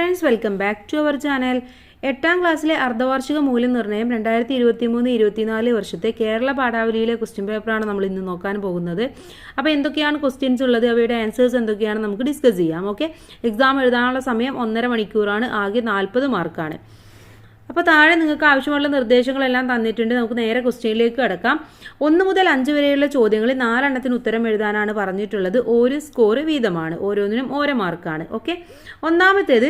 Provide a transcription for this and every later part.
Friends, welcome back to our channel. 8ാം ക്ലാസ്സിലെ അർദ്ധവാർഷിക മൂല്യനിർണ്ണയം 2023-24 വർഷത്തെ കേരള പാഠാവലിയിലെ ക്വസ്റ്റ്യൻ പേപ്പറാണ് നമ്മൾ ഇന്ന് നോക്കാൻ പോകുന്നത്. അപ്പോൾ എന്തൊക്കെയാണ് ക്വസ്റ്റ്യൻസ് ഉള്ളത്, അവയുടെ ആൻസേഴ്സ് എന്തൊക്കെയാണ് നമുക്ക് ഡിസ്കസ് ചെയ്യാം. ഓക്കെ, എക്സാം എഴുതാനുള്ള സമയം 1.5 മണിക്കൂറാണ്, ആകെ 40 മാർക്കാണ്. അപ്പോൾ താഴെ നിങ്ങൾക്ക് ആവശ്യമുള്ള നിർദ്ദേശങ്ങളെല്ലാം തന്നിട്ടുണ്ട്. നമുക്ക് നേരെ ക്വസ്റ്റ്യനിലേക്ക് കടക്കാം. 1 മുതൽ 5 വരെയുള്ള ചോദ്യങ്ങളിൽ 4 എണ്ണത്തിന് ഉത്തരം എഴുതാനാണ് പറഞ്ഞിട്ടുള്ളത്. ഒരു സ്കോർ വീതമാണ്, ഓരോന്നിനും ഓരോ മാർക്കാണ്. ഓക്കെ, ഒന്നാമത്തേത്,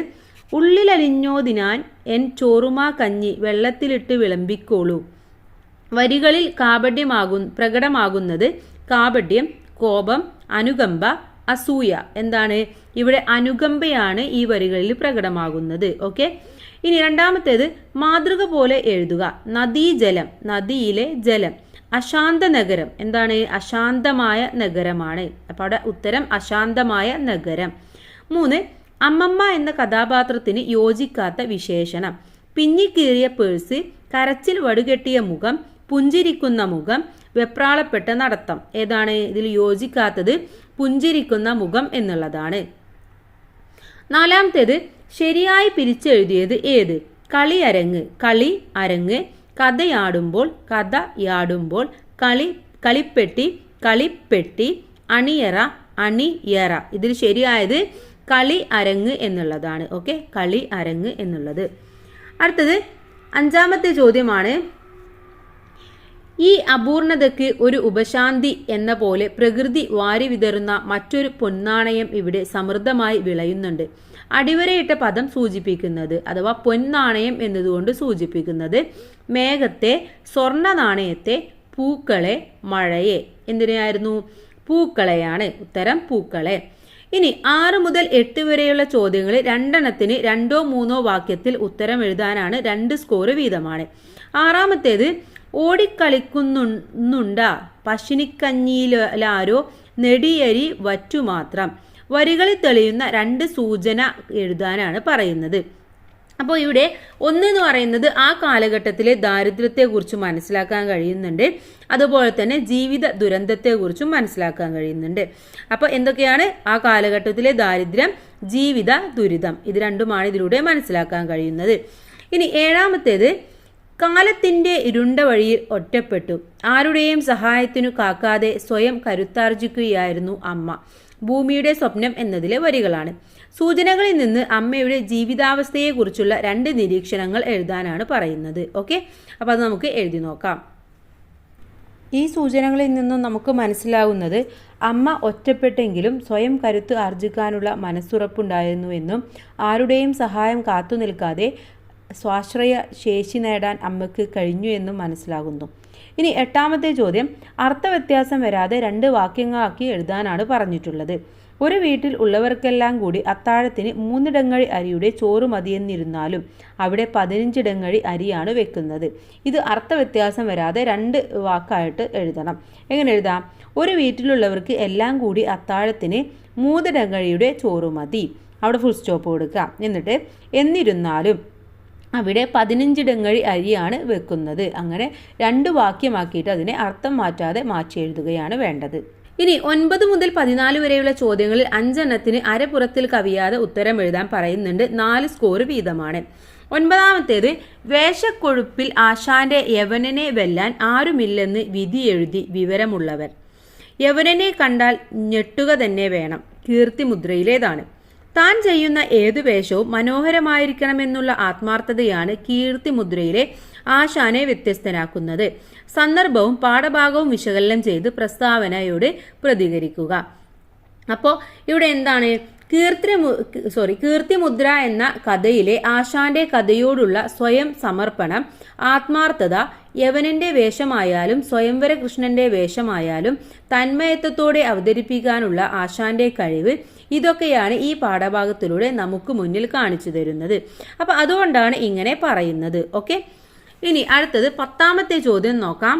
ഉള്ളിലലിഞ്ഞോതിനാൻ എൻ ചോറുമാ കഞ്ഞി വെള്ളത്തിലിട്ട് വിളമ്പിക്കോളൂ. വരികളിൽ പ്രകടമാകുന്നത് കാപട്യം, കോപം, അനുകമ്പ, അസൂയ. എന്താണ് ഇവിടെ? അനുകമ്പയാണ് ഈ വരികളിൽ പ്രകടമാകുന്നത്. ഓക്കെ, ഇനി രണ്ടാമത്തേത്, മാതൃക പോലെ എഴുതുക. നദീജലം, നദിയിലെ ജലം. അശാന്ത നഗരം, എന്താണ്? അശാന്തമായ നഗരമാണ്. അപ്പോൾ അവിടെ ഉത്തരം അശാന്തമായ നഗരം. 3, അമ്മമ്മ എന്ന കഥാപാത്രത്തിന് യോജിക്കാത്ത വിശേഷണം. പിഞ്ഞിക്കീറിയ പേഴ്സ്, കരച്ചിൽ വടുകെട്ടിയ മുഖം, പുഞ്ചിരിക്കുന്ന മുഖം, വെപ്രാളപ്പെട്ട നടത്തം. ഏതാണ് ഇതിൽ യോജിക്കാത്തത്? പുഞ്ചിരിക്കുന്ന മുഖം എന്നുള്ളതാണ്. 4ാമത്തേത്, ശരിയായി പിരിച്ചെഴുതിയത് ഏത്? കളിയരങ്ങ്, കളി അരങ്ങ്. കഥയാടുമ്പോൾ, കഥയാടുമ്പോൾ. കളിപ്പെട്ടി, കളിപ്പെട്ടി. അണിയറ, അണിയറ. ഇതിൽ ശരിയായത് കളി അരങ്ങ് എന്നുള്ളതാണ്. ഓക്കെ, കളി അരങ്ങ് എന്നുള്ളത്. അടുത്തത് 5ാമത്തെ ചോദ്യമാണ്. ഈ അപൂർണതയ്ക്ക് ഒരു ഉപശാന്തി എന്ന പോലെ പ്രകൃതി വാരി വിതറുന്ന മറ്റൊരു പൊന്നാണയം ഇവിടെ സമൃദ്ധമായി വിളയുന്നുണ്ട്. അടിവരയിട്ട പദം സൂചിപ്പിക്കുന്നത് അഥവാ പൊന്നാണയം എന്നതുകൊണ്ട് സൂചിപ്പിക്കുന്നത് മേഘത്തെ, സ്വർണ്ണ നാണയത്തെ, പൂക്കളെ, മഴയെ. എന്തിനായിരുന്നു? പൂക്കളെയാണ്. ഉത്തരം പൂക്കളെ. ഇനി 6 മുതൽ 8 വരെയുള്ള ചോദ്യങ്ങളിൽ 2 എണ്ണത്തിന് 2ഓ 3ഓ വാക്യത്തിൽ ഉത്തരം എഴുതാനാണ്. 2 സ്കോർ വീതമാണ്. 6ാമത്തേത്, ഓടിക്കളിക്കുന്നുണ്ടാ പശുനിക്കഞ്ഞിയിലാരോ നെടിയരി വറ്റുമാത്രം. വരികളിൽ തെളിയുന്ന 2 സൂചന എഴുതാനാണ് പറയുന്നത്. അപ്പോൾ ഇവിടെ 1 എന്ന് പറയുന്നത് ആ കാലഘട്ടത്തിലെ ദാരിദ്ര്യത്തെക്കുറിച്ച് മനസ്സിലാക്കാൻ കഴിയുന്നുണ്ട്. അതുപോലെ തന്നെ ജീവിത ദുരന്തത്തെക്കുറിച്ചും മനസ്സിലാക്കാൻ കഴിയുന്നുണ്ട്. അപ്പോൾ എന്തൊക്കെയാണ് ആ കാലഘട്ടത്തിലെ ദാരിദ്ര്യം, ജീവിത ദുരിതം? ഇത് രണ്ടുമാണ് ഇതിലൂടെ മനസ്സിലാക്കാൻ കഴിയുന്നത്. ഇനി 7ാമത്തേത്, കാലത്തിൻ്റെ ഇരുണ്ട വഴിയിൽ ഒറ്റപ്പെട്ടു. ആരുടെയും സഹായത്തിനു കാക്കാതെ സ്വയം കരുത്താർജിക്കുകയായിരുന്നു അമ്മ. ഭൂമിയുടെ സ്വപ്നം എന്നതിലെ വരികളാണ്. സൂചനകളിൽ നിന്ന് അമ്മയുടെ ജീവിതാവസ്ഥയെക്കുറിച്ചുള്ള 2 നിരീക്ഷണങ്ങൾ എഴുതാനാണ് പറയുന്നത്. ഓക്കെ, അപ്പോൾ അത് നമുക്ക് എഴുതി നോക്കാം. ഈ സൂചനകളിൽ നിന്നും നമുക്ക് മനസ്സിലാവുന്നത് അമ്മ ഒറ്റപ്പെട്ടെങ്കിലും സ്വയം കരുത്ത് ആർജിക്കാനുള്ള മനസ്സുറപ്പുണ്ടായിരുന്നുവെന്നും ആരുടെയും സഹായം കാത്തു നിൽക്കാതെ സ്വാശ്രയ ശേഷി നേടാൻ അമ്മയ്ക്ക് കഴിഞ്ഞു എന്നും മനസ്സിലാകുന്നു. ഇനി 8ാമത്തെ ചോദ്യം, അർത്ഥവ്യത്യാസം വരാതെ 2 വാക്യങ്ങളാക്കി എഴുതാനാണ് പറഞ്ഞിട്ടുള്ളത്. ഒരു വീട്ടിൽ ഉള്ളവർക്കെല്ലാം കൂടി അത്താഴത്തിന് 3 ഇടങ്ങഴി അരിയുടെ ചോറ് മതിയെന്നിരുന്നാലും അവിടെ 15 ഇടങ്ങഴി അരിയാണ് വെക്കുന്നത്. ഇത് അർത്ഥവ്യത്യാസം വരാതെ 2 വാക്കായിട്ട് എഴുതണം. എങ്ങനെ എഴുതാം? ഒരു വീട്ടിലുള്ളവർക്ക് എല്ലാം കൂടി അത്താഴത്തിന് 3 ഇടങ്ങഴിയുടെ ചോറ് മതി. അവിടെ ഫുൾ സ്റ്റോപ്പ് കൊടുക്കുക. എന്നിട്ട് എന്നിരുന്നാലും അവിടെ 15 ഇടങ്ങഴി അരിയാണ് വെക്കുന്നത്. അങ്ങനെ 2 വാക്യമാക്കിയിട്ട് അതിനെ അർത്ഥം മാറ്റാതെ മാറ്റി എഴുതുകയാണ് വേണ്ടത്. ഇനി 9 മുതൽ 14 വരെയുള്ള ചോദ്യങ്ങളിൽ 5 എണ്ണത്തിന് അരപ്പുറത്തിൽ കവിയാതെ ഉത്തരം എഴുതാൻ പറയുന്നുണ്ട്. 4 സ്കോർ വീതമാണ്. 9ാമത്തേത്, വേഷക്കൊഴുപ്പിൽ ആശാന്റെ യവനനെ വെല്ലാൻ ആരുമില്ലെന്ന് വിധി എഴുതി വിവരമുള്ളവർ. യവനനെ കണ്ടാൽ ഞെട്ടുക തന്നെ വേണം. കീർത്തിമുദ്രയിലേതാണ്. താൻ ചെയ്യുന്ന ഏതു വേഷവും മനോഹരമായിരിക്കണമെന്നുള്ള ആത്മാർത്ഥതയാണ് കീർത്തിമുദ്രയിലെ ആശാനെ വ്യത്യസ്തനാക്കുന്നത്. സന്ദർഭവും പാഠഭാഗവും വിശകലനം ചെയ്ത് പ്രസ്താവനയോട് പ്രതികരിക്കുക. അപ്പോൾ ഇവിടെ എന്താണ്? കീർത്തിമുദ്ര എന്ന കഥയിലെ ആശാന്റെ കഥയോടുള്ള സ്വയം സമർപ്പണം, ആത്മാർത്ഥത, യവനന്റെ വേഷമായാലും സ്വയംവര കൃഷ്ണന്റെ വേഷമായാലും തന്മയത്വത്തോടെ അവതരിപ്പിക്കാനുള്ള ആശാന്റെ കഴിവ്, ഇതൊക്കെയാണ് ഈ പാഠഭാഗത്തിലൂടെ നമുക്ക് മുന്നിൽ കാണിച്ചു തരുന്നത്. അപ്പം അതുകൊണ്ടാണ് ഇങ്ങനെ പറയുന്നത്. ഓക്കെ, ഇനി അടുത്തത് 10ാമത്തെ ചോദ്യം നോക്കാം.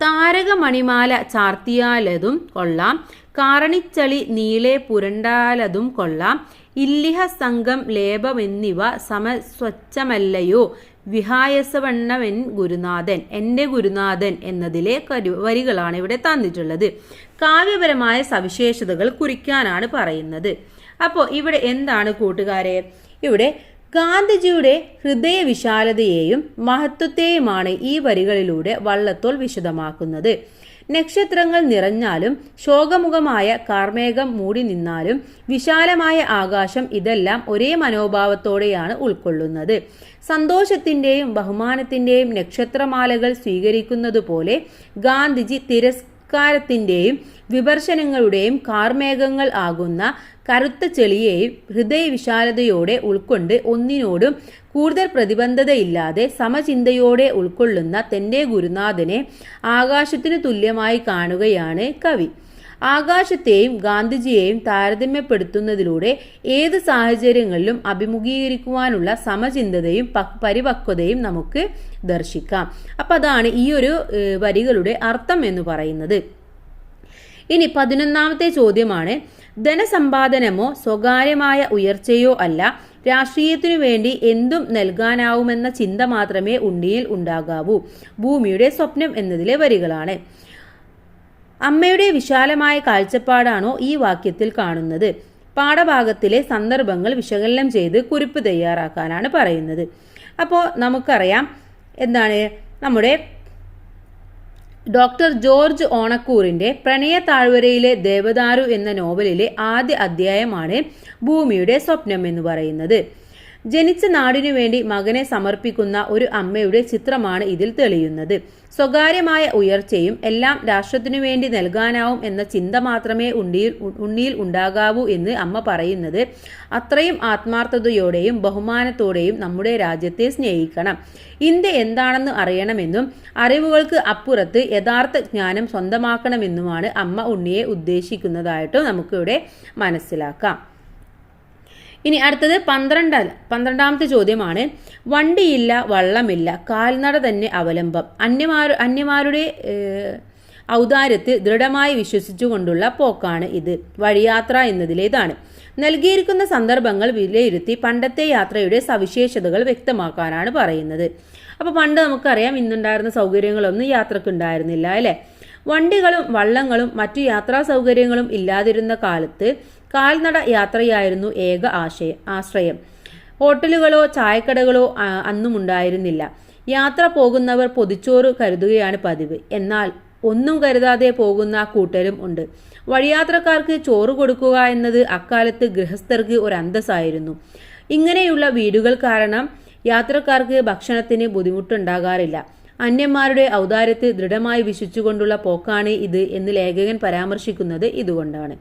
താരകമണിമാല ചാർത്തിയാലതും കൊള്ളാം, കാറണിച്ചളി നീളെ പുരണ്ടാലതും കൊള്ളാം, ഇല്ലിഹ സംഘം ലേപമെന്നിവ സമസ്വച്ഛമല്ലയോ വിഹായസവണ്ണവൻ ഗുരുനാഥൻ. എൻ്റെ ഗുരുനാഥൻ എന്നതിലെ വരികളാണ് ഇവിടെ തന്നിട്ടുള്ളത്. കാവ്യപരമായ സവിശേഷതകൾ കുറിക്കാനാണ് പറയുന്നത്. അപ്പോൾ ഇവിടെ എന്താണ് കൂട്ടുകാരെ, ഇവിടെ ഗാന്ധിജിയുടെ ഹൃദയവിശാലതയെയും മഹത്വത്തെയുമാണ് ഈ വരികളിലൂടെ വള്ളത്തോൾ വിശദമാക്കുന്നത്. നക്ഷത്രങ്ങൾ നിറഞ്ഞാലും ശോകമുഖമായ കാർമേഘം മൂടി നിന്നാലും വിശാലമായ ആകാശം ഇതെല്ലാം ഒരേ മനോഭാവത്തോടെയാണ് ഉൾക്കൊള്ളുന്നത്. സന്തോഷത്തിന്റെയും ബഹുമാനത്തിന്റെയും നക്ഷത്രമാലകൾ സ്വീകരിക്കുന്നതുപോലെ ഗാന്ധിജി തിരസ്കാരത്തിന്റെയും വിമർശനങ്ങളുടെയും കാർമേഘങ്ങൾ ആകുന്ന കറുത്ത ചെളിയെയും ഹൃദയവിശാലതയോടെ ഉൾക്കൊണ്ട് ഒന്നിനോടും കൂടുതൽ പ്രതിബദ്ധതയില്ലാതെ സമചിന്തയോടെ ഉൾക്കൊള്ളുന്ന തന്റെ ഗുരുനാഥനെ ആകാശത്തിനു തുല്യമായി കാണുകയാണ് കവി. ആകാശത്തെയും ഗാന്ധിജിയെയും താരതമ്യപ്പെടുത്തുന്നതിലൂടെ ഏത് സാഹചര്യങ്ങളിലും അഭിമുഖീകരിക്കുവാനുള്ള സമചിന്തതയും പരിപക്വതയും നമുക്ക് ദർശിക്കാം. അപ്പം അതാണ് ഈ ഒരു വരികളുടെ അർത്ഥം എന്ന് പറയുന്നത്. ഇനി 11ാമത്തെ ചോദ്യമാണ്, ധനസമ്പാദനമോ സ്വകാര്യമായ ഉയർച്ചയോ അല്ല, രാഷ്ട്രീയത്തിനു വേണ്ടി എന്തും നൽകാനാവുമെന്ന ചിന്ത മാത്രമേ ഉണ്ണിയിൽ ഉണ്ടാകാവൂ. ഭൂമിയുടെ സ്വപ്നം എന്നതിലെ വരികളാണ്. അമ്മയുടെ വിശാലമായ കാഴ്ചപ്പാടാണോ ഈ വാക്യത്തിൽ കാണുന്നത്? പാഠഭാഗത്തിലെ സന്ദർഭങ്ങൾ വിശകലനം ചെയ്ത് കുറിപ്പ് തയ്യാറാക്കാനാണ് പറയുന്നത്. അപ്പോൾ നമുക്കറിയാം എന്താണ് നമ്മുടെ ഡോക്ടർ ജോർജ് ഓണക്കൂറിന്റെ പ്രണയ താഴ്വരയിലെ ദേവദാരു എന്ന നോവലിലെ ആദ്യ അധ്യായമാണ് ഭൂമിയുടെ സ്വപ്നം എന്ന് പറയുന്നത്. ജനിച്ച നാടിനു വേണ്ടി മകനെ സമർപ്പിക്കുന്ന ഒരു അമ്മയുടെ ചിത്രമാണ് ഇതിൽ തെളിയുന്നത്. സ്വകാര്യമായ ഉയർച്ചയും എല്ലാം രാഷ്ട്രത്തിനു വേണ്ടി നൽകാനാവും എന്ന ചിന്ത മാത്രമേ ഉണ്ണിയിൽ ഉണ്ടാകാവൂ എന്ന് അമ്മ പറയുന്നത് അത്രയും ആത്മാർത്ഥതയോടെയും ബഹുമാനത്തോടെയും നമ്മുടെ രാജ്യത്തെ സ്നേഹിക്കണം, ഇന്ത്യ എന്താണെന്ന് അറിയണമെന്നും അറിവുകൾക്ക് അപ്പുറത്ത് യഥാർത്ഥ ജ്ഞാനം സ്വന്തമാക്കണമെന്നുമാണ് അമ്മ ഉണ്ണിയെ ഉദ്ദേശിക്കുന്നതായിട്ടും നമുക്കിവിടെ മനസ്സിലാക്കാം. ഇനി അടുത്തത് 12ാമത്തെ ചോദ്യമാണ്, വണ്ടിയില്ല വള്ളമില്ല കാൽനട തന്നെ അവലംബം, അന്യമാരുടെ ഔദാര്യത്തിൽ ദൃഢമായി വിശ്വസിച്ചുകൊണ്ടുള്ള പോക്കാണ് ഇത്, വഴിയാത്ര എന്നതിലേതാണ്. നൽകിയിരിക്കുന്ന സന്ദർഭങ്ങൾ വിലയിരുത്തി പണ്ടത്തെ യാത്രയുടെ സവിശേഷതകൾ വ്യക്തമാക്കാനാണ് പറയുന്നത്. അപ്പോൾ പണ്ട് നമുക്കറിയാം ഇന്നുണ്ടായിരുന്ന സൗകര്യങ്ങളൊന്നും യാത്രക്ക് ഉണ്ടായിരുന്നില്ല അല്ലേ. വണ്ടികളും വള്ളങ്ങളും മറ്റു യാത്രാ സൗകര്യങ്ങളും ഇല്ലാതിരുന്ന കാലത്ത് കാൽനട യാത്രയായിരുന്നു ഏക ആശ്രയം. ഹോട്ടലുകളോ ചായക്കടകളോ അന്നും ഉണ്ടായിരുന്നില്ല. യാത്ര പോകുന്നവർ പൊതിച്ചോറ് കരുതുകയാണ് പതിവ്. എന്നാൽ ഒന്നും കരുതാതെ പോകുന്ന കൂട്ടരും ഉണ്ട്. വഴിയാത്രക്കാർക്ക് ചോറ് കൊടുക്കുക എന്നത് അക്കാലത്ത് ഗൃഹസ്ഥർക്ക് ഒരു അന്തസ്സായിരുന്നു. ഇങ്ങനെയുള്ള വീടുകൾ കാരണം യാത്രക്കാർക്ക് ഭക്ഷണത്തിന് ബുദ്ധിമുട്ടുണ്ടാകാറില്ല. അന്യന്മാരുടെ ഔദാര്യത്തിൽ ദൃഢമായി വിശ്വസിച്ചുകൊണ്ടുള്ള പോക്കാണ് ഇത് എന്ന് ലേഖകൻ പരാമർശിക്കുന്നത് ഇതുകൊണ്ടാണ്.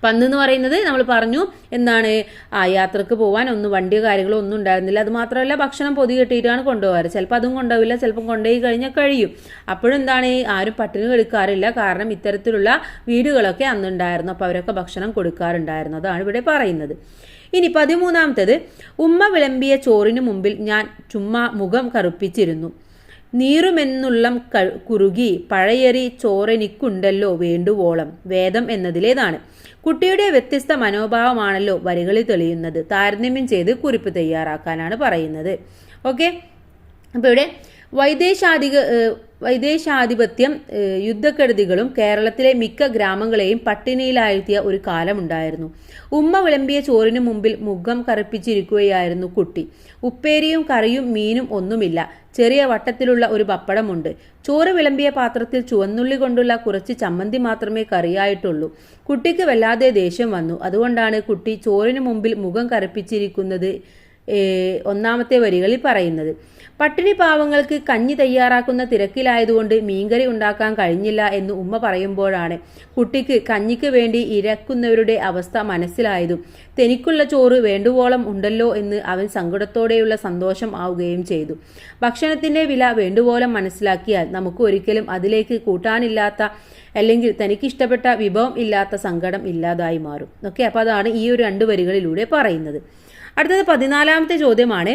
പന്നെന്ന് പറയുന്നത് നമ്മൾ പറഞ്ഞു എന്താണ്, യാത്രക്ക് പോകാൻ ഒന്നും വണ്ടിയോ കാര്യങ്ങളോ ഒന്നും ഉണ്ടായിരുന്നില്ല. അത് മാത്രമല്ല ഭക്ഷണം പൊതി കെട്ടിയിട്ടാണ് കൊണ്ടുപോകാറ്. ചിലപ്പോൾ അതും കൊണ്ടുപോവില്ല, ചിലപ്പോൾ കൊണ്ടുപോയി കഴിഞ്ഞാൽ കഴിയും. അപ്പോഴും എന്താണ്, ആരും പട്ടിണി എടുക്കാറില്ല. കാരണം ഇത്തരത്തിലുള്ള വീടുകളൊക്കെ അന്നുണ്ടായിരുന്നു. അപ്പോൾ അവരൊക്കെ ഭക്ഷണം കൊടുക്കാറുണ്ടായിരുന്നു. അതാണ് ഇവിടെ പറയുന്നത്. ഇനി 13ാമത്തേത്, ഉമ്മ വിളമ്പിയ ചോറിന് മുമ്പിൽ ഞാൻ ചുമ്മാ മുഖം കറുപ്പിച്ചിരുന്നു. നീറുമെന്നുള്ളം കുറുകി പഴയറി ചോറെനിക്കുണ്ടല്ലോ വേണ്ടുവോളം, വേദം എന്നതിലേതാണ്. കുട്ടിയുടെ വ്യത്യസ്ത മനോഭാവമാണല്ലോ വരികളിൽ തെളിയുന്നത്. താരതമ്യം ചെയ്ത് കുറിപ്പ് തയ്യാറാക്കാനാണ് പറയുന്നത്. ഓക്കെ, അപ്പോൾ ഇവിടെ വൈദേശാധിപത്യം യുദ്ധക്കെടുതികളും കേരളത്തിലെ മിക്ക ഗ്രാമങ്ങളെയും പട്ടിണിയിലാഴ്ത്തിയ ഒരു കാലമുണ്ടായിരുന്നു. ഉമ്മ വിളമ്പിയ ചോറിനു മുമ്പിൽ മുഖം കറുപ്പിച്ചിരിക്കുകയായിരുന്നു കുട്ടി. ഉപ്പേരിയും കറിയും മീനും ഒന്നുമില്ല. ചെറിയ വട്ടത്തിലുള്ള ഒരു പപ്പടമുണ്ട്. ചോറ് വിളമ്പിയ പാത്രത്തിൽ ചുവന്നുള്ളി കൊണ്ടുള്ള കുറച്ച് ചമ്മന്തി മാത്രമേ കറിയായിട്ടുള്ളൂ. കുട്ടിക്ക് വല്ലാതെ ദേഷ്യം വന്നു. അതുകൊണ്ടാണ് കുട്ടി ചോറിനു മുമ്പിൽ മുഖം കറുപ്പിച്ചിരിക്കുന്നത് 1ാമത്തെ വരികളിൽ പറയുന്നത്. പട്ടിണി പാവങ്ങൾക്ക് കഞ്ഞി തയ്യാറാക്കുന്ന തിരക്കിലായതുകൊണ്ട് മീൻകറി ഉണ്ടാക്കാൻ കഴിഞ്ഞില്ല എന്ന് ഉമ്മ പറയുമ്പോഴാണ് കുട്ടിക്ക് കഞ്ഞിക്ക് വേണ്ടി ഇരക്കുന്നവരുടെ അവസ്ഥ മനസ്സിലായതും തനിക്കുള്ള ചോറ് വേണ്ടുവോളം ഉണ്ടല്ലോ എന്ന് അവൻ സങ്കടത്തോടെയുള്ള സന്തോഷം ആവുകയും ചെയ്തു. ഭക്ഷണത്തിന്റെ വില വേണ്ടുവോളം മനസ്സിലാക്കിയാൽ നമുക്ക് ഒരിക്കലും അതിലേക്ക് കൂട്ടാനില്ലാത്ത അല്ലെങ്കിൽ തനിക്കിഷ്ടപ്പെട്ട വിഭവം ഇല്ലാത്ത സങ്കടം ഇല്ലാതായി മാറും. ഓക്കെ, അപ്പോൾ അതാണ് ഈ ഒരു 2 വരികളിലൂടെ പറയുന്നത്. അടുത്തത് 14ാമത്തെ ചോദ്യമാണ്,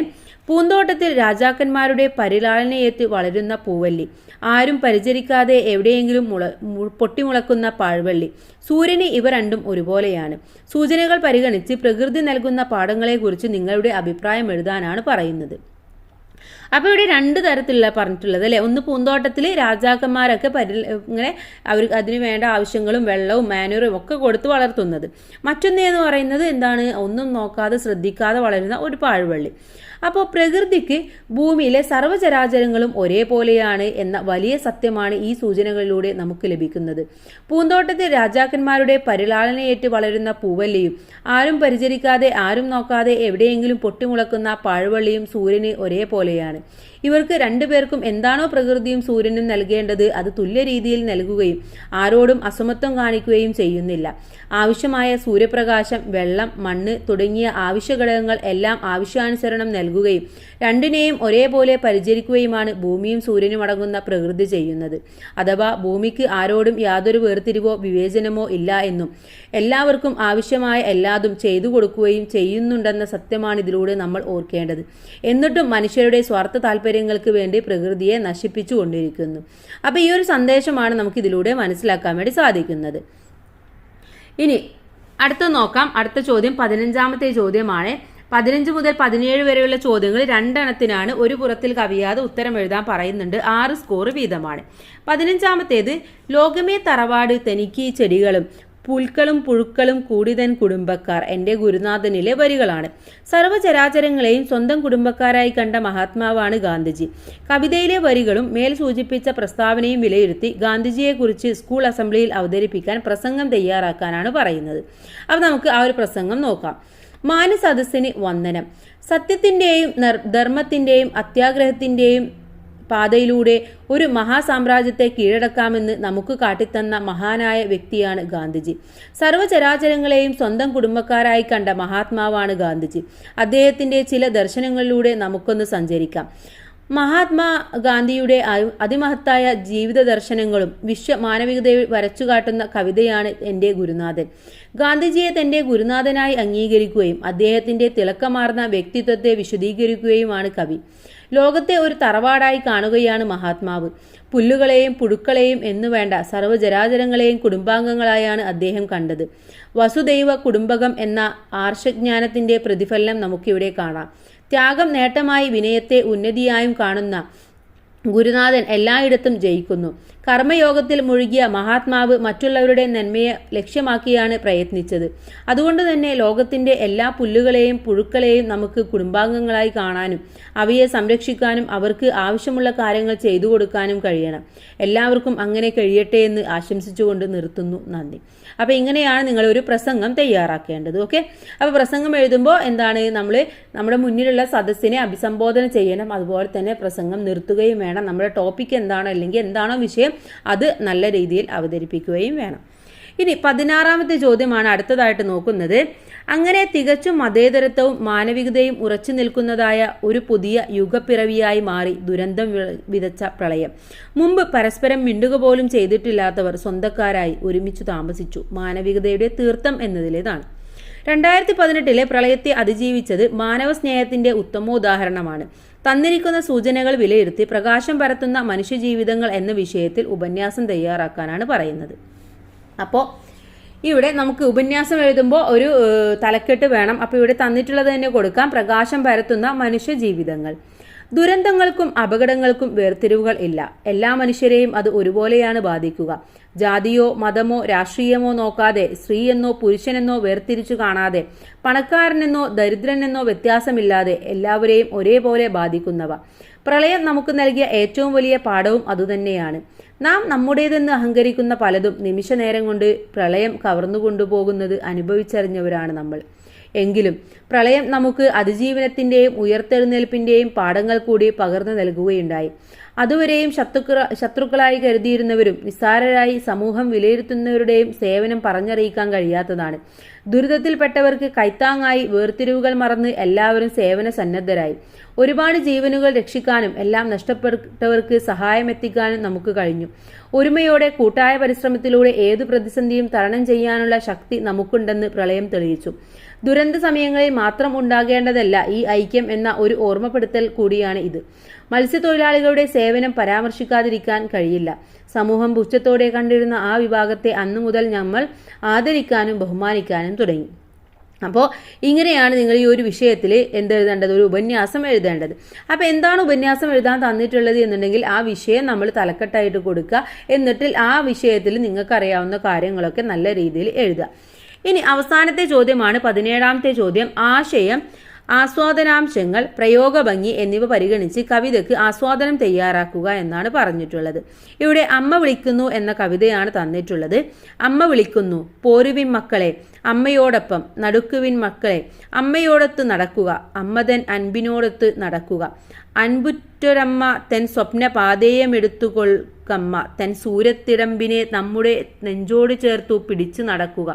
പൂന്തോട്ടത്തിൽ രാജാക്കന്മാരുടെ പരിലാളനയേറ്റ് വളരുന്ന പൂവല്ലി, ആരും പരിചരിക്കാതെ എവിടെയെങ്കിലും പൊട്ടിമുളക്കുന്ന പാഴ്വള്ളി, സൂര്യന് ഇവ രണ്ടും ഒരുപോലെയാണ്. സൂചനകൾ പരിഗണിച്ച് പ്രകൃതി നൽകുന്ന പാഠങ്ങളെക്കുറിച്ച് നിങ്ങളുടെ അഭിപ്രായം എഴുതാനാണ് പറയുന്നത്. അപ്പോൾ ഇവിടെ 2 തരത്തിലുള്ള പറഞ്ഞിട്ടുള്ളത് അല്ലേ. ഒന്ന് പൂന്തോട്ടത്തിൽ രാജാക്കന്മാരൊക്കെ ഇങ്ങനെ അവർ അതിന് വേണ്ട ആവശ്യങ്ങളും വെള്ളവും മാനുവറും ഒക്കെ കൊടുത്ത് വളർത്തുന്നത്. മറ്റൊന്നേന്ന് പറയുന്നത് എന്താണ്, ഒന്നും നോക്കാതെ ശ്രദ്ധിക്കാതെ വളരുന്ന ഒരു പാഴ്വള്ളി. അപ്പോൾ പ്രകൃതിക്ക് ഭൂമിയിലെ സർവ്വചരാചരങ്ങളും ഒരേപോലെയാണ് എന്ന വലിയ സത്യമാണ് ഈ സൂചനകളിലൂടെ നമുക്ക് ലഭിക്കുന്നത്. പൂന്തോട്ടത്തിൽ രാജാക്കന്മാരുടെ പരിലാളനയേറ്റ് വളരുന്ന പൂവല്ലിയും ആരും പരിചരിക്കാതെ ആരും നോക്കാതെ എവിടെയെങ്കിലും പൊട്ടിമുളക്കുന്ന പാഴ്വള്ളിയും സൂര്യന് ഒരേപോലെയാണ്. ഇവർക്ക് 2 പേർക്കും എന്താണോ പ്രകൃതിയും സൂര്യനും നൽകേണ്ടത് അത് തുല്യ രീതിയിൽ നൽകുകയും ആരോടും അസമത്വം കാണിക്കുകയും ചെയ്യുന്നില്ല. ആവശ്യമായ സൂര്യപ്രകാശം, വെള്ളം, മണ്ണ് തുടങ്ങിയ ആവശ്യഘടകങ്ങൾ എല്ലാം ആവശ്യാനുസരണം നൽകുകയും 2നെയും ഒരേപോലെ പരിചരിക്കുകയുമാണ് ഭൂമിയും സൂര്യനും അടങ്ങുന്ന പ്രകൃതി ചെയ്യുന്നത്. അഥവാ ഭൂമിക്ക് ആരോടും യാതൊരു വേർതിരിവോ വിവേചനമോ ഇല്ല എന്നും എല്ലാവർക്കും ആവശ്യമായ എല്ലാതും ചെയ്തു കൊടുക്കുകയും ചെയ്യുന്നുണ്ടെന്ന സത്യമാണ് ഇതിലൂടെ നമ്മൾ ഓർക്കേണ്ടത്. എന്നിട്ടും മനുഷ്യരുടെ സ്വാർത്ഥ താല്പര്യങ്ങൾക്ക് വേണ്ടി പ്രകൃതിയെ നശിപ്പിച്ചു കൊണ്ടിരിക്കുന്നു. അപ്പോൾ ഈ ഒരു സന്ദേശമാണ് നമുക്ക് ഇതിലൂടെ മനസ്സിലാക്കാൻ വേണ്ടി സാധിക്കുന്നത്. ഇനി അടുത്ത നോക്കാം. അടുത്ത ചോദ്യം 15ാമത്തെ ചോദ്യമാണ്. 15 മുതൽ 17 വരെയുള്ള ചോദ്യങ്ങൾ 2 എണ്ണത്തിനാണ്. ഒരു പുറത്തിൽ കവിയാതെ ഉത്തരം എഴുതാൻ പറയുന്നുണ്ട്. 6 സ്കോർ വീതമാണ്. 15ാമത്തേത്, ലോകമേ തറവാട് തനിക്ക് ചെടികളും പുൽക്കളും പുഴുക്കളും കൂടിതൻ കുടുംബക്കാർ എൻ്റെ ഗുരുനാഥനിലെ വരികളാണ്. സർവ്വചരാചരങ്ങളെയും സ്വന്തം കുടുംബക്കാരായി കണ്ട മഹാത്മാവാണ് ഗാന്ധിജി. കവിതയിലെ വരികളും മേൽ സൂചിപ്പിച്ച പ്രസ്താവനയും വിലയിരുത്തി ഗാന്ധിജിയെക്കുറിച്ച് സ്കൂൾ അസംബ്ലിയിൽ അവതരിപ്പിക്കാൻ പ്രസംഗം തയ്യാറാക്കാനാണ് പറയുന്നത്. അപ്പോൾ നമുക്ക് ആ ഒരു പ്രസംഗം നോക്കാം. മാനസദസ്സിന് വന്ദനം. സത്യത്തിൻ്റെയും ധർമ്മത്തിൻ്റെയും അത്യാഗ്രഹത്തിൻ്റെയും പാതയിലൂടെ ഒരു മഹാസാമ്രാജ്യത്തെ കീഴടക്കാമെന്ന് നമുക്ക് കാട്ടിത്തന്ന മഹാനായ വ്യക്തിയാണ് ഗാന്ധിജി. സർവ്വചരാചരങ്ങളെയും സ്വന്തം കുടുംബക്കാരായി കണ്ട മഹാത്മാവാണ് ഗാന്ധിജി. അദ്ദേഹത്തിൻ്റെ ചില ദർശനങ്ങളിലൂടെ നമുക്കൊന്ന് സഞ്ചരിക്കാം. മഹാത്മാ ഗാന്ധിയുടെ അതിമഹത്തായ ജീവിത ദർശനങ്ങളും വിശ്വമാനവികതയെ വരച്ചുകാട്ടുന്ന കവിതയാണ് എൻ്റെ ഗുരുനാഥൻ. ഗാന്ധിജിയെ തൻ്റെ ഗുരുനാഥനായി അംഗീകരിക്കുകയും അദ്ദേഹത്തിൻ്റെ തിളക്കമാർന്ന വ്യക്തിത്വത്തെ വിശദീകരിക്കുകയുമാണ് കവി. ലോകത്തെ ഒരു തറവാടായി കാണുകയാണ് മഹാത്മാവ്. പുല്ലുകളെയും പുഴുക്കളെയും എന്നുവേണ്ട സർവ്വചരാചരങ്ങളെയും കുടുംബാംഗങ്ങളായാണ് അദ്ദേഹം കണ്ടത്. വസുദൈവ കുടുംബകം എന്ന ആർഷജ്ഞാനത്തിൻ്റെ പ്രതിഫലനം നമുക്കിവിടെ കാണാം. ത്യാഗം നേട്ടമായി വിനയത്തെ ഉന്നതിയായും കാണുന്ന ഗുരുനാഥൻ എല്ലായിടത്തും ജയിക്കുന്നു. കർമ്മയോഗത്തിൽ മുഴുകിയ മഹാത്മാവ് മറ്റുള്ളവരുടെ നന്മയെ ലക്ഷ്യമാക്കിയാണ് പ്രയത്നിച്ചത്. അതുകൊണ്ട് തന്നെ ലോകത്തിൻ്റെ എല്ലാ പുല്ലുകളെയും പുഴുക്കളെയും നമുക്ക് കുടുംബാംഗങ്ങളായി കാണാനും അവയെ സംരക്ഷിക്കാനും അവർക്ക് ആവശ്യമുള്ള കാര്യങ്ങൾ ചെയ്തു കൊടുക്കാനും കഴിയണം. എല്ലാവർക്കും അങ്ങനെ കഴിയട്ടെ എന്ന് ആശംസിച്ചുകൊണ്ട് നിർത്തുന്നു. നന്ദി. അപ്പോൾ ഇങ്ങനെയാണ് നിങ്ങളൊരു പ്രസംഗം തയ്യാറാക്കേണ്ടത്. ഓക്കെ. അപ്പോൾ പ്രസംഗം എഴുതുമ്പോൾ എന്താണ്, നമ്മുടെ മുന്നിലുള്ള സദസ്സിനെ അഭിസംബോധന ചെയ്യണം. അതുപോലെ തന്നെ പ്രസംഗം നിർത്തുകയും വേണം. നമ്മുടെ ടോപ്പിക് എന്താണോ അല്ലെങ്കിൽ എന്താണോ വിഷയം അത് നല്ല രീതിയിൽ അവതരിപ്പിക്കുകയും വേണം. ഇനി 16ാമത്തെ ചോദ്യമാണ് അടുത്തതായിട്ട് നോക്കുന്നത്. അങ്ങനെ തികച്ചും മതേതരത്വവും മാനവികതയും ഉറച്ചു നിൽക്കുന്നതായ ഒരു പുതിയ യുഗപ്പിറവിയായി മാറി ദുരന്തം വിതച്ച പ്രളയം. മുമ്പ് പരസ്പരം മിണ്ടുക പോലും ചെയ്തിട്ടില്ലാത്തവർ സ്വന്തക്കാരായി ഒരുമിച്ചു താമസിച്ചു. മാനവികതയുടെ തീർത്ഥം എന്നതിലേതാണ്. 2018 പ്രളയത്തെ അതിജീവിച്ചത് മാനവ സ്നേഹത്തിന്റെ ഉത്തമോദാഹരണമാണ്. തന്നിരിക്കുന്ന സൂചനകൾ വിലയിരുത്തി പ്രകാശം പരത്തുന്ന മനുഷ്യജീവിതങ്ങൾ എന്ന വിഷയത്തിൽ ഉപന്യാസം തയ്യാറാക്കാനാണ് പറയുന്നത്. അപ്പോൾ ഇവിടെ നമുക്ക് ഉപന്യാസം എഴുതുമ്പോൾ ഒരു തലക്കെട്ട് വേണം. അപ്പോൾ ഇവിടെ തന്നിട്ടുള്ളത് തന്നെ കൊടുക്കാം. പ്രകാശം പരത്തുന്ന മനുഷ്യജീവിതങ്ങൾ. ദുരന്തങ്ങൾക്കും അപകടങ്ങൾക്കും വേർതിരിവുകൾ ഇല്ല. എല്ലാ മനുഷ്യരെയും അത് ഒരുപോലെയാണ് ബാധിക്കുക. ജാതിയോ മതമോ രാഷ്ട്രീയമോ നോക്കാതെ, സ്ത്രീയെന്നോ പുരുഷനെന്നോ വേർതിരിച്ചു കാണാതെ, പണക്കാരനെന്നോ ദരിദ്രനെന്നോ വ്യത്യാസമില്ലാതെ എല്ലാവരെയും ഒരേപോലെ ബാധിക്കുന്നവ. പ്രളയം നമുക്ക് നൽകിയ ഏറ്റവും വലിയ പാഠവും അതുതന്നെയാണ്. നാം നമ്മുടേതെന്ന് അഹങ്കരിക്കുന്ന പലതും നിമിഷ നേരം കൊണ്ട് പ്രളയം കവർന്നുകൊണ്ടുപോകുന്നത് അനുഭവിച്ചറിഞ്ഞവരാണ് നമ്മൾ. എങ്കിലും പ്രളയം നമുക്ക് അതിജീവനത്തിൻ്റെയും ഉയർത്തെഴുന്നേൽപ്പിൻ്റെയും പാഠങ്ങൾ കൂടി പകർന്നു നൽകുകയുണ്ടായി. അതുവരെയും ശത്രുക്കളായി കരുതിയിരുന്നവരും നിസ്സാരരായി സമൂഹം വിലയിരുത്തുന്നവരുടെയും സേവനം പറഞ്ഞറിയിക്കാൻ കഴിയാത്തതാണ്. ദുരിതത്തിൽപ്പെട്ടവർക്ക് കൈത്താങ്ങായി വേർതിരിവുകൾ മറന്ന് എല്ലാവരും സേവന സന്നദ്ധരായി. ഒരുപാട് ജീവനുകൾ രക്ഷിക്കാനും എല്ലാം നഷ്ടപ്പെട്ടവർക്ക് സഹായമെത്തിക്കാനും നമുക്ക് കഴിഞ്ഞു. ഒരുമയോടെ കൂട്ടായ പരിശ്രമത്തിലൂടെ ഏതു പ്രതിസന്ധിയും തരണം ചെയ്യാനുള്ള ശക്തി നമുക്കുണ്ടെന്ന് പ്രളയം തെളിയിച്ചു. ദുരന്ത സമയങ്ങളിൽ മാത്രം ഉണ്ടാകേണ്ടതല്ല ഈ ഐക്യം എന്ന ഒരു ഓർമ്മപ്പെടുത്തൽ കൂടിയാണ് ഇത്. മത്സ്യത്തൊഴിലാളികളുടെ സേവനം പരാമർശിക്കാതിരിക്കാൻ കഴിയില്ല. സമൂഹം പുച്ഛത്തോടെ കണ്ടിരുന്ന ആ വിഭാഗത്തെ അന്നു മുതൽ നമ്മൾ ആദരിക്കാനും ബഹുമാനിക്കാനും തുടങ്ങി. അപ്പോൾ ഇങ്ങനെയാണ് നിങ്ങൾ ഈ ഒരു വിഷയത്തിൽ എന്തെഴുതേണ്ടത്, ഒരു ഉപന്യാസം എഴുതേണ്ടത്. അപ്പോൾ എന്താണ് ഉപന്യാസം എഴുതാൻ തന്നിട്ടുള്ളത് എന്നുണ്ടെങ്കിൽ ആ വിഷയം നമ്മൾ തലക്കെട്ടായിട്ട് കൊടുക്കുക. എന്നിട്ട് ആ വിഷയത്തിൽ നിങ്ങൾക്കറിയാവുന്ന കാര്യങ്ങളൊക്കെ നല്ല രീതിയിൽ എഴുതുക. ഇനി അവസാനത്തെ ചോദ്യമാണ് 17ാമത്തെ ചോദ്യം. ആശയം, ആസ്വാദനാംശങ്ങൾ, പ്രയോഗഭംഗി എന്നിവ പരിഗണിച്ച് കവിതയ്ക്ക് ആസ്വാദനം തയ്യാറാക്കുക എന്നാണ് പറഞ്ഞിട്ടുള്ളത്. ഇവിടെ അമ്മ വിളിക്കുന്നു എന്ന കവിതയാണ് തന്നിട്ടുള്ളത്. അമ്മ വിളിക്കുന്നു, പോരുവിൻ മക്കളെ, അമ്മയോടൊപ്പം നടുക്കുവിൻ മക്കളെ, അമ്മയോടൊത്ത് നടക്കുക, അമ്മതൻ അൻപിനോടൊത്ത് നടക്കുക, അൻപുറ്റൊരമ്മ തൻ സ്വപ്ന പാതേയമെടുത്തുകൊൾക്കമ്മ തൻ സൂര്യത്തിടമ്പിനെ നമ്മുടെ നെഞ്ചോട് ചേർത്തു പിടിച്ചു നടക്കുക,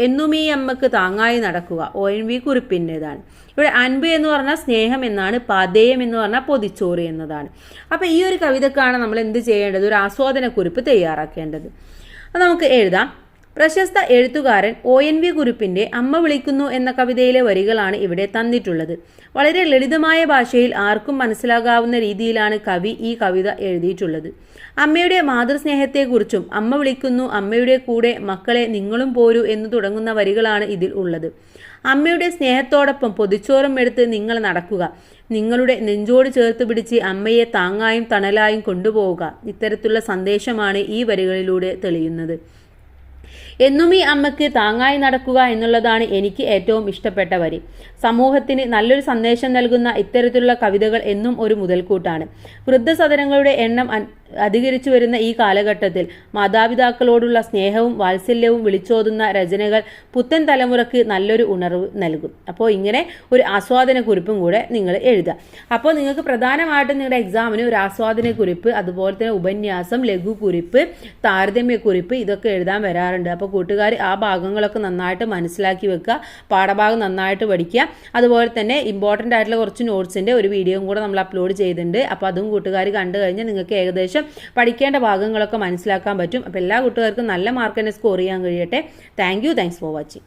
എന്നുമീ അമ്മക്ക് താങ്ങായി നടക്കുക. ONV കുറിപ്പിൻ്റെതാണ്. ഇവിടെ അൻപ് എന്ന് പറഞ്ഞാൽ സ്നേഹം എന്നാണ്, പാതേയം എന്ന് പറഞ്ഞാൽ പൊതിച്ചോറ് എന്നതാണ്. അപ്പോൾ ഈ ഒരു കവിതക്കാണ് നമ്മൾ എന്ത് ചെയ്യേണ്ടത്, ഒരു ആസ്വാദനക്കുറിപ്പ് തയ്യാറാക്കേണ്ടത്. അത് നമുക്ക് എഴുതാം. പ്രശസ്ത എഴുത്തുകാരൻ ONV കുറിപ്പിൻ്റെ അമ്മ വിളിക്കുന്നു എന്ന കവിതയിലെ വരികളാണ് ഇവിടെ തന്നിട്ടുള്ളത്. വളരെ ലളിതമായ ഭാഷയിൽ ആർക്കും മനസ്സിലാകാവുന്ന രീതിയിലാണ് കവി ഈ കവിത എഴുതിയിട്ടുള്ളത്. അമ്മയുടെ മാതൃസ്നേഹത്തെക്കുറിച്ചും അമ്മ വിളിക്കുന്നു, അമ്മയുടെ കൂടെ മക്കളെ നിങ്ങളും പോരൂ എന്ന് തുടങ്ങുന്ന വരികളാണ് ഇതിൽ ഉള്ളത്. അമ്മയുടെ സ്നേഹത്തോടൊപ്പം പൊതിച്ചോറും എടുത്ത് നിങ്ങൾ നടക്കുക, നിങ്ങളുടെ നെഞ്ചോട് ചേർത്ത് പിടിച്ച് അമ്മയെ താങ്ങായും തണലായും കൊണ്ടുപോവുക. ഇത്തരത്തിലുള്ള സന്ദേശമാണ് ഈ വരികളിലൂടെ തെളിയുന്നത്. എന്നും ഈ അമ്മയ്ക്ക് താങ്ങായി നടക്കുക എന്നുള്ളതാണ് എനിക്ക് ഏറ്റവും ഇഷ്ടപ്പെട്ട വരി. സമൂഹത്തിന് നല്ലൊരു സന്ദേശം നൽകുന്ന ഇത്തരത്തിലുള്ള കവിതകൾ എന്നും ഒരു മുതൽക്കൂട്ടാണ്. വൃദ്ധസദനങ്ങളുടെ എണ്ണം അധികരിച്ചു വരുന്ന ഈ കാലഘട്ടത്തിൽ മാതാപിതാക്കളോടുള്ള സ്നേഹവും വാത്സല്യവും വിളിച്ചോതുന്ന രചനകൾ പുത്തൻ തലമുറയ്ക്ക് നല്ലൊരു ഉണർവ് നൽകും. അപ്പോൾ ഇങ്ങനെ ഒരു ആസ്വാദനക്കുറിപ്പും കൂടെ നിങ്ങൾ എഴുതുക. അപ്പോൾ നിങ്ങൾക്ക് പ്രധാനമായിട്ടും നിങ്ങളുടെ എക്സാമിന് ഒരു ആസ്വാദനക്കുറിപ്പ്, അതുപോലെ തന്നെ ഉപന്യാസം, ലഘുക്കുറിപ്പ്, താരതമ്യക്കുറിപ്പ് ഇതൊക്കെ എഴുതാൻ വരാറുണ്ട്. അപ്പോൾ കൂട്ടുകാർ ആ ഭാഗങ്ങളൊക്കെ നന്നായിട്ട് മനസ്സിലാക്കി വെക്കുക, പാഠഭാഗം നന്നായിട്ട് പഠിക്കുക. അതുപോലെ തന്നെ ഇമ്പോർട്ടൻ്റ് ആയിട്ടുള്ള കുറച്ച് നോട്ട്സിൻ്റെ ഒരു വീഡിയോയും കൂടെ നമ്മൾ അപ്ലോഡ് ചെയ്തിട്ടുണ്ട്. അപ്പോൾ അതും കൂട്ടുകാർ കണ്ടു കഴിഞ്ഞാൽ നിങ്ങൾക്ക് ഏകദേശം പഠിക്കേണ്ട ഭാഗങ്ങളൊക്കെ മനസ്സിലാക്കാൻ പറ്റും. അപ്പോൾ എല്ലാ കൂട്ടുകാർക്കും നല്ല മാർക്ക് തന്നെ സ്കോർ ചെയ്യാൻ കഴിയട്ടെ. Thanks for watching.